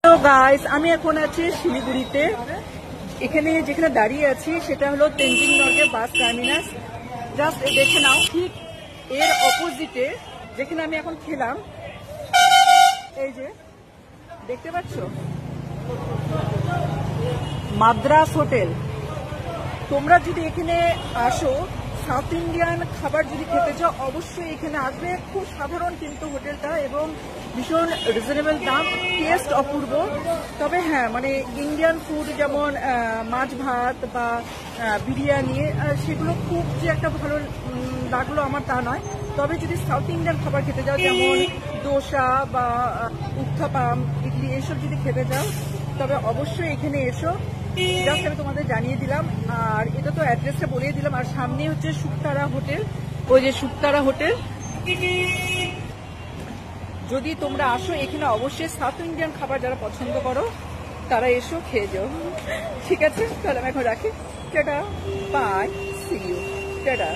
তো গাইস, আমি এখন আছি শিলিগুড়িতে। এখানে যেখানে দাঁড়িয়ে আছি সেটা হলো Tenzing Norgay bus terminus. Just দেখে নাও, ঠিক এর অপোজিটে যেখানে আমি এখন খেলাম, এই যে দেখতে পাচ্ছ মাদ্রাস হোটেল। তোমরা যদি এখানে আসো, সাউথ ইন্ডিয়ান খাবার যদি খেতে চাও, অবশ্যই এখানে আসবে। খুব সাধারণ কিন্তু হোটেলটা এবং ভীষণ রিজনেবল দাম, টেস্ট অপূর্ব। তবে হ্যাঁ, মানে ইন্ডিয়ান ফুড যেমন মাছ ভাত বা বিরিয়ানি, সেগুলো খুব যে একটা ভালো লাগলো আমার তা নয়। তবে যদি সাউথ ইন্ডিয়ান খাবার খেতে চাও, যেমন দোসা বা উত্থাপাম, ইডলি, এসব যদি খেতে চাও, তবে অবশ্যই এখানে এসো। জাস্ট আমি তোমাদের জানিয়ে দিলাম, আর এটা তো অ্যাড্রেসটা বলিয়ে দিলাম। আর সামনে হচ্ছে শুকতারা হোটেল, ওই যে শুকতারা হোটেল। যদি তোমরা আসো এখানে, অবশ্যই সাউথ ইন্ডিয়ান খাবার যারা পছন্দ করো তারা এসো, খেয়ে যাও। ঠিক আছে, তাহলে আমি এখন রাখি। Tata, bye, see you, tata.